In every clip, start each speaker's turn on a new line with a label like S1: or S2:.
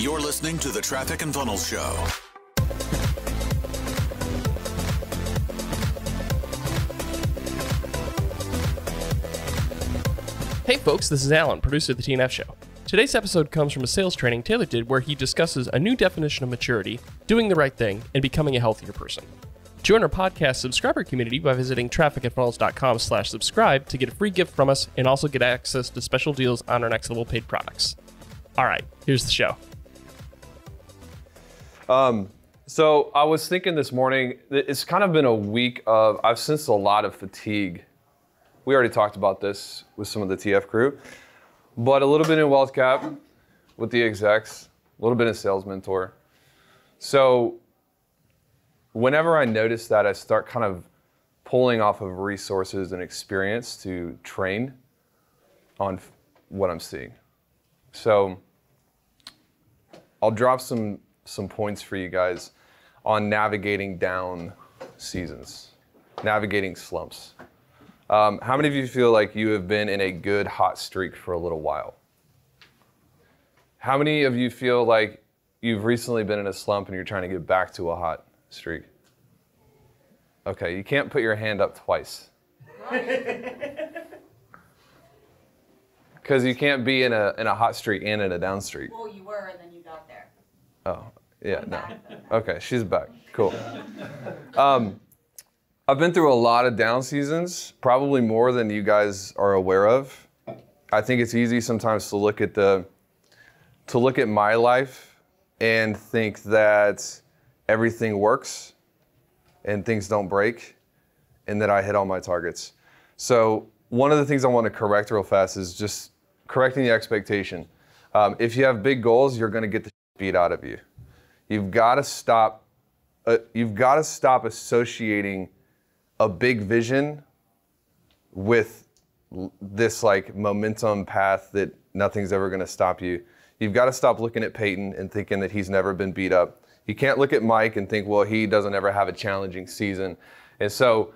S1: You're listening to the Traffic and Funnels Show.
S2: Hey folks, this is Alan, producer of the TNF Show. Today's episode comes from a sales training Taylor did where he discusses a new definition of maturity, doing the right thing, and becoming a healthier person. Join our podcast subscriber community by visiting trafficandfunnels.com/subscribe to get a free gift from us and also get access to special deals on our next level paid products. All right, here's the show.
S3: So I was thinking this morning, it's kind of been a week of, I've sensed a lot of fatigue. We already talked about this with some of the TF crew, but a little bit in Wealth Cap with the execs, a little bit in Sales Mentor. So whenever I notice that, I start kind of pulling off of resources and experience to train on what I'm seeing. So I'll drop some points for you guys on navigating down seasons, navigating slumps. How many of you feel like you have been in a good hot streak for a little while? How many of you feel like you've recently been in a slump and you're trying to get back to a hot streak? Okay, you can't put your hand up twice. Because you can't be in a hot streak and in a down streak.
S4: Well, you were, and then you got there.
S3: Oh, yeah, no. Okay, she's back. Cool. I've been through a lot of down seasons, probably more than you guys are aware of. I think it's easy sometimes to look at my life and think that everything works and things don't break and that I hit all my targets. So one of the things I want to correct real fast is just correcting the expectation. If you have big goals, you're going to get the beat out of you. You've got to stop associating a big vision with this like momentum path that nothing's ever going to stop you. You've got to stop looking at Peyton and thinking that he's never been beat up. You can't look at Mike and think, well, he doesn't ever have a challenging season. And so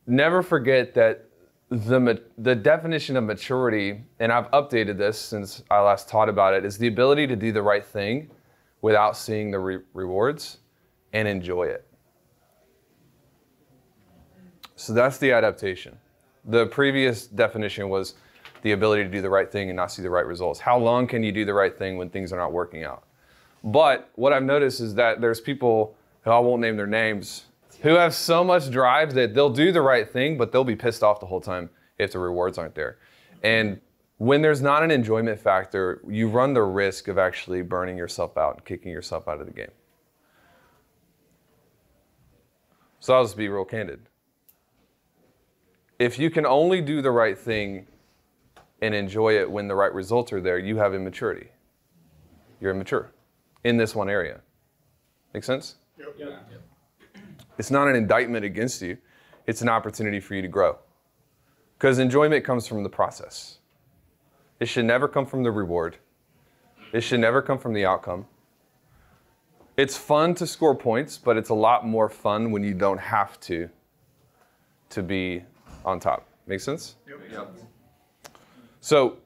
S3: never forget that the definition of maturity, and I've updated this since I last taught about it, is the ability to do the right thing without seeing the rewards and enjoy it. So that's the adaptation. The previous definition was the ability to do the right thing and not see the right results. How long can you do the right thing when things are not working out? But what I've noticed is that there's people, who I won't name their names, who have so much drive that they'll do the right thing, but they'll be pissed off the whole time if the rewards aren't there. And when there's not an enjoyment factor, you run the risk of actually burning yourself out and kicking yourself out of the game. So I'll just be real candid. If you can only do the right thing and enjoy it when the right results are there, you have immaturity. You're immature in this one area. Make sense? Yep. It's not an indictment against you. It's an opportunity for you to grow. Because enjoyment comes from the process. It should never come from the reward. It should never come from the outcome. It's fun to score points, but it's a lot more fun when you don't have to be on top. Make sense? Yep. So,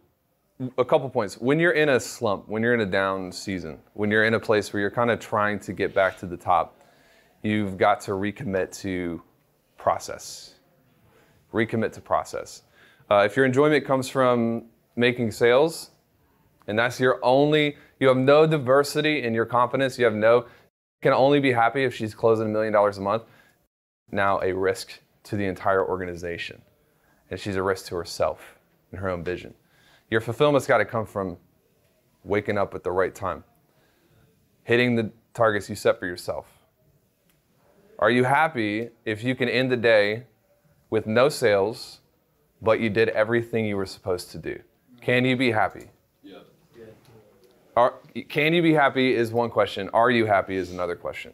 S3: a couple points. When you're in a slump, when you're in a down season, when you're in a place where you're kind of trying to get back to the top, you've got to recommit to process. Recommit to process. If your enjoyment comes from making sales, and that's you have no diversity in your confidence, can only be happy if she's closing $1 million a month, now a risk to the entire organization. And she's a risk to herself and her own vision. Your fulfillment's got to come from waking up at the right time, hitting the targets you set for yourself. Are you happy if you can end the day with no sales, but you did everything you were supposed to do? Can you be happy? Yeah. Can you be happy is one question. Are you happy is another question.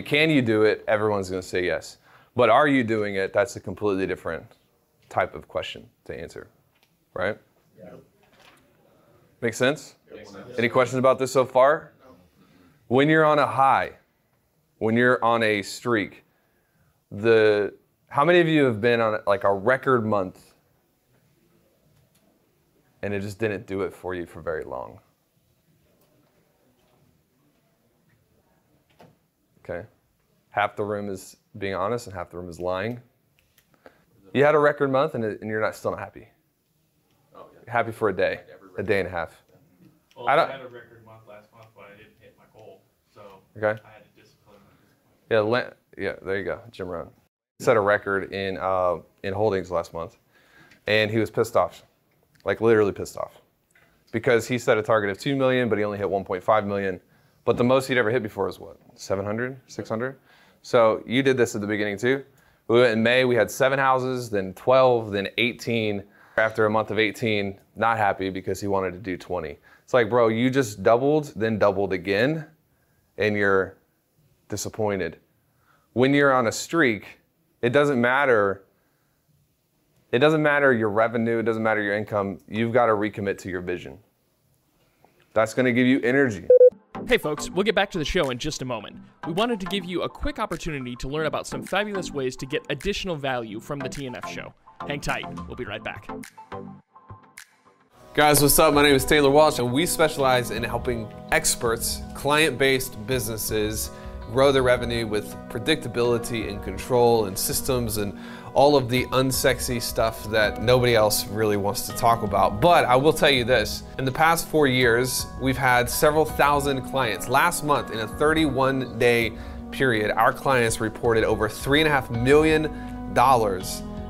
S3: Can you do it? Everyone's going to say yes. But are you doing it? That's a completely different type of question to answer, right? Yeah. Make sense? Any questions about this so far? No. When you're on a high, when you're on a streak, how many of you have been on like a record month and it just didn't do it for you for very long? Okay. Half the room is being honest and half the room is lying. You had a record month and you're still not happy.
S4: Oh, yeah.
S3: You're happy for a day and a half.
S4: Well, I had a record month last month, but I didn't hit my goal, so
S3: okay.
S4: I had to discipline myself.
S3: Yeah, there you go, Jim Rohn. He set a record in holdings last month, and he was pissed off, like literally pissed off, because he set a target of 2 million, but he only hit 1.5 million. But the most he'd ever hit before was what, 700, 600? So you did this at the beginning too. In May, we had 7 houses, then 12, then 18. After a month of 18, not happy because he wanted to do 20. It's like, bro, you just doubled, then doubled again, and you're disappointed. When you're on a streak, it doesn't matter. It doesn't matter your revenue, it doesn't matter your income. You've got to recommit to your vision. That's going to give you energy.
S2: Hey folks, we'll get back to the show in just a moment. We wanted to give you a quick opportunity to learn about some fabulous ways to get additional value from the TNF show. Hang tight, we'll be right back.
S3: Guys, what's up? My name is Taylor Walsh, and we specialize in helping experts, client-based businesses grow their revenue with predictability and control and systems and all of the unsexy stuff that nobody else really wants to talk about. But I will tell you this, in the past 4 years, we've had several thousand clients. Last month, in a 31-day period, our clients reported over $3.5 million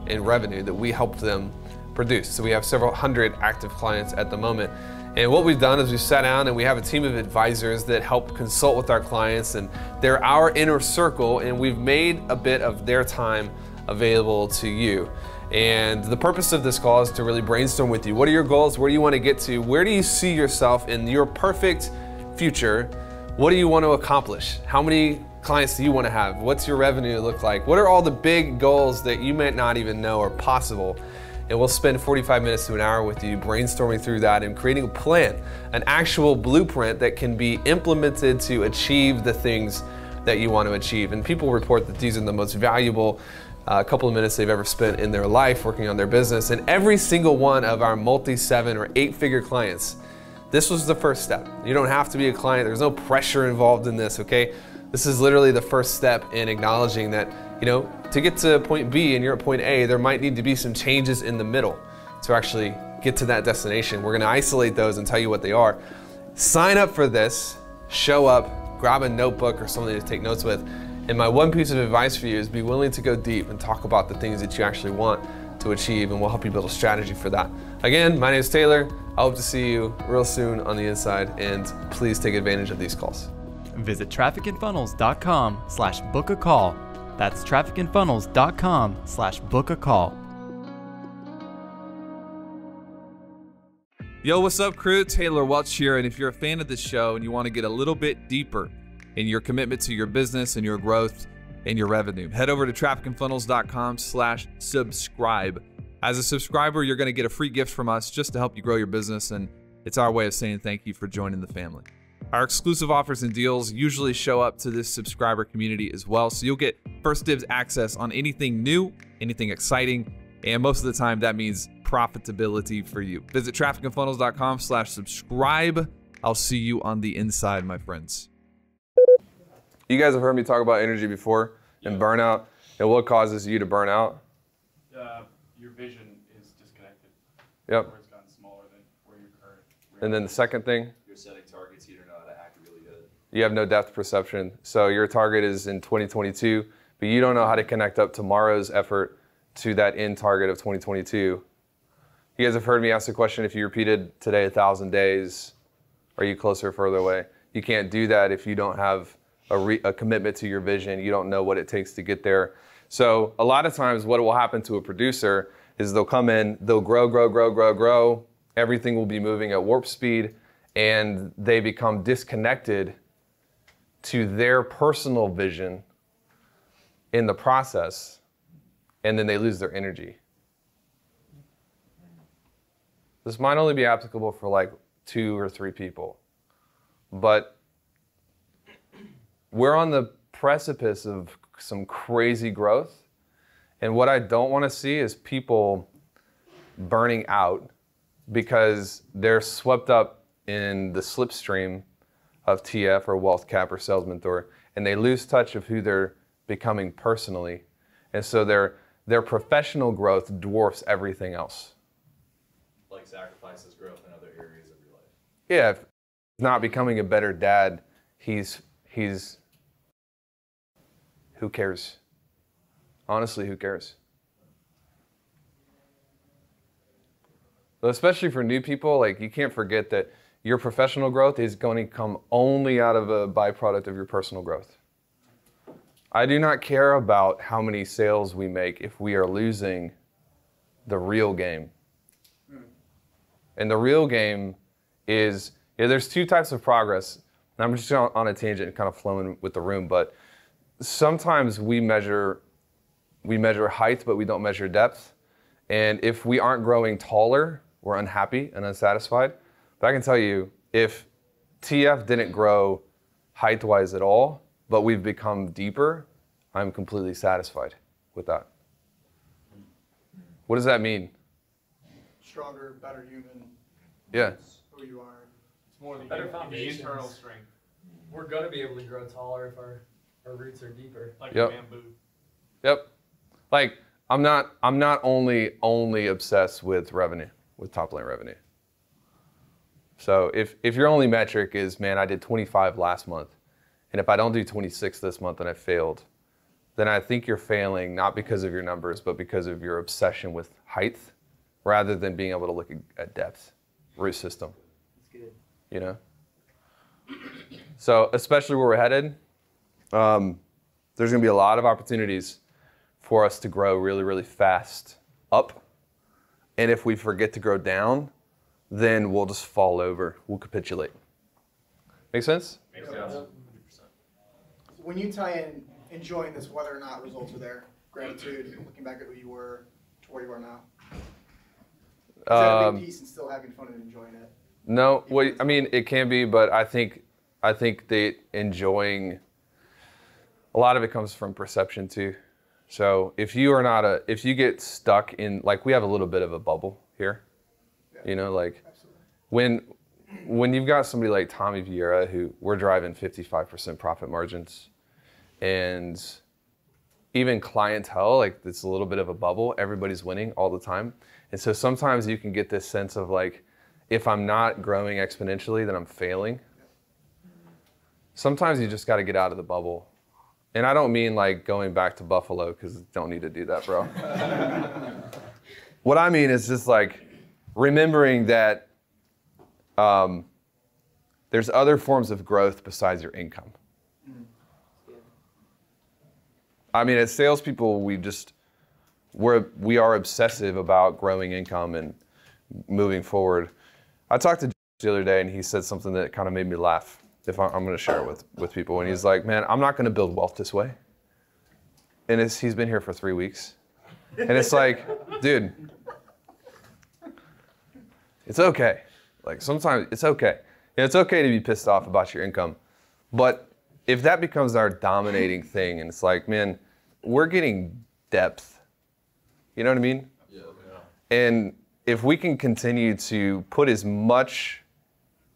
S3: in revenue that we helped them produce. So we have several hundred active clients at the moment. And what we've done is we've sat down and we have a team of advisors that help consult with our clients, and they're our inner circle, and we've made a bit of their time available to you. And the purpose of this call is to really brainstorm with you. What are your goals? Where do you want to get to? Where do you see yourself in your perfect future? What do you want to accomplish? How many clients do you want to have? What's your revenue look like? What are all the big goals that you might not even know are possible? And we'll spend 45 minutes to an hour with you brainstorming through that and creating a plan, an actual blueprint that can be implemented to achieve the things that you want to achieve. And people report that these are the most valuable couple of minutes they've ever spent in their life working on their business. And every single one of our multi-7 or 8-figure clients, this was the first step. You don't have to be a client. There's no pressure involved in this, okay? This is literally the first step in acknowledging that, you know, to get to point B and you're at point A, there might need to be some changes in the middle to actually get to that destination. We're gonna isolate those and tell you what they are. Sign up for this, show up, grab a notebook or something to take notes with. And my one piece of advice for you is be willing to go deep and talk about the things that you actually want to achieve, and we'll help you build a strategy for that. Again, my name is Taylor. I hope to see you real soon on the inside, and please take advantage of these calls.
S5: Visit trafficandfunnels.com/book a call. That's trafficandfunnels.com/book a call.
S6: Yo, what's up, crew? Taylor Welch here, and if you're a fan of this show and you want to get a little bit deeper in your commitment to your business and your growth and your revenue, head over to trafficandfunnels.com/subscribe. As a subscriber, you're going to get a free gift from us just to help you grow your business, and it's our way of saying thank you for joining the family. Our exclusive offers and deals usually show up to this subscriber community as well, so you'll get first dibs access on anything new, anything exciting, and most of the time that means profitability for you. Visit trafficandfunnels.com/subscribe. I'll see you on the inside, my friends.
S3: You guys have heard me talk about energy before and burnout, and what causes you to burn out?
S4: Your vision is disconnected.
S3: Yep.
S4: Where it's gotten smaller than where your current.
S3: And then the second thing?
S4: You're setting targets, you don't know how to act really good.
S3: You have no depth perception. So your target is in 2022, but you don't know how to connect up tomorrow's effort to that end target of 2022. You guys have heard me ask the question, if you repeated today 1,000 days, are you closer or further away? You can't do that if you don't have a commitment to your vision. You don't know what it takes to get there. So a lot of times what will happen to a producer is they'll come in, they'll grow. Everything will be moving at warp speed, and they become disconnected to their personal vision in the process, and then they lose their energy. This might only be applicable for like 2 or 3 people, but we're on the precipice of some crazy growth, and what I don't want to see is people burning out because they're swept up in the slipstream of TF or Wealth Cap or Sales Mentor, and they lose touch of who they're becoming personally. And so their professional growth dwarfs everything else.
S7: Like sacrifices growth in other areas of your life.
S3: Yeah, if he's not becoming a better dad, he's who cares? Honestly, who cares? But especially for new people, like, you can't forget that your professional growth is going to come only out of a byproduct of your personal growth. I do not care about how many sales we make if we are losing the real game. And the real game is, there's two types of progress. And I'm just on a tangent, kind of flowing with the room, but sometimes we measure height, but we don't measure depth. And if we aren't growing taller, we're unhappy and unsatisfied. But I can tell you, if TF didn't grow height-wise at all, but we've become deeper, I'm completely satisfied with that. What does that mean?
S8: Stronger, better human.
S3: Yeah.
S8: Who you are.
S4: It's more
S9: Better
S4: the
S9: foundations.
S4: internal strength,
S9: We're gonna be able to grow taller if our roots are deeper.
S4: like
S3: Yep.
S4: bamboo.
S3: Yep. Like, I'm not only obsessed with revenue, with top line revenue. So if your only metric is, man, I did 25 last month, and if I don't do 26 this month, then I failed, then I think you're failing not because of your numbers, but because of your obsession with height, rather than being able to look at depth, root system.
S9: That's good.
S3: You know? So especially where we're headed, there's gonna be a lot of opportunities for us to grow really, really fast up. And if we forget to grow down, then we'll just fall over. We'll capitulate. Make sense?
S7: Makes sense.
S8: When you tie in enjoying this, whether or not results are there, gratitude, looking back at who you were to where you are now, is that a big piece in still having fun and enjoying it?
S3: No, well, I mean, it can be, but I think that enjoying, a lot of it comes from perception too. So if you get stuck in, like, we have a little bit of a bubble here, you know, like,
S8: Absolutely.
S3: when you've got somebody like Tommy Vieira, who we're driving 55% profit margins, and even clientele, like, it's a little bit of a bubble, everybody's winning all the time. And so sometimes you can get this sense of, like, if I'm not growing exponentially, then I'm failing. Sometimes you just got to get out of the bubble. And I don't mean like going back to Buffalo, because don't need to do that, bro. What I mean is just like remembering that there's other forms of growth besides your income. I mean, as salespeople, we are obsessive about growing income and moving forward. I talked to Josh the other day, and he said something that kind of made me laugh. If I'm going to share it with people, and he's like, "Man, I'm not going to build wealth this way." And he's been here for 3 weeks, and it's like, dude, it's okay. Like, sometimes it's okay. And it's okay to be pissed off about your income, but if that becomes our dominating thing, and it's like, man, we're getting depth. You know what I mean? Yeah. And if we can continue to put as much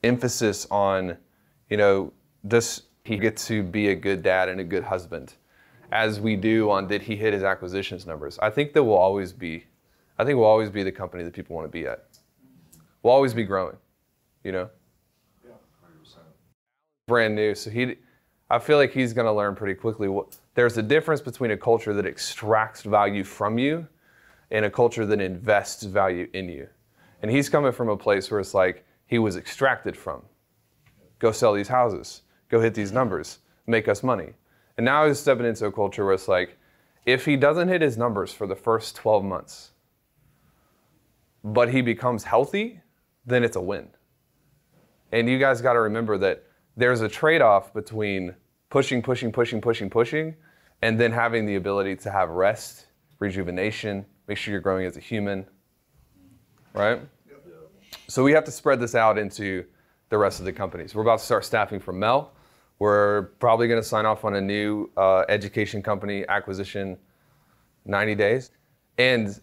S3: emphasis on, you know, does he get to be a good dad and a good husband, as we do on did he hit his acquisitions numbers, I think we'll always be the company that people want to be at. We'll always be growing, you know?
S8: Yeah.
S7: 100%.
S3: Brand new, so I feel like he's going to learn pretty quickly. There's a difference between a culture that extracts value from you and a culture that invests value in you. And he's coming from a place where it's like he was extracted from. Go sell these houses, go hit these numbers, make us money. And now he's stepping into a culture where it's like, if he doesn't hit his numbers for the first 12 months, but he becomes healthy, then it's a win. And you guys got to remember that there's a trade-off between pushing, and then having the ability to have rest, rejuvenation, make sure you're growing as a human, right?
S8: Yep.
S3: So we have to spread this out into the rest of the companies. We're about to start staffing for Mel. We're probably going to sign off on a new education company acquisition 90 days. And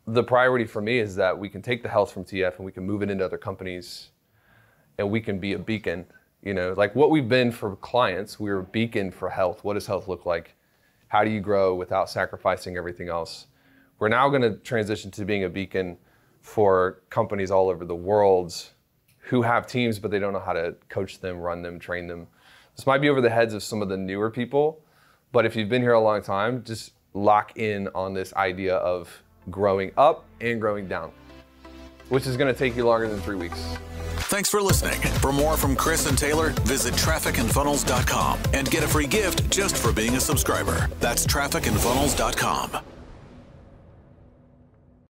S3: the priority for me is that we can take the health from TF and we can move it into other companies, and we can be a beacon You know, like what we've been for clients, we're a beacon for health. What does health look like? How do you grow without sacrificing everything else? We're now going to transition to being a beacon for companies all over the world who have teams, but they don't know how to coach them, run them, train them. This might be over the heads of some of the newer people, but if you've been here a long time, just lock in on this idea of growing up and growing down, which is going to take you longer than 3 weeks.
S1: Thanks for listening. For more from Chris and Taylor, visit trafficandfunnels.com and get a free gift just for being a subscriber. That's trafficandfunnels.com.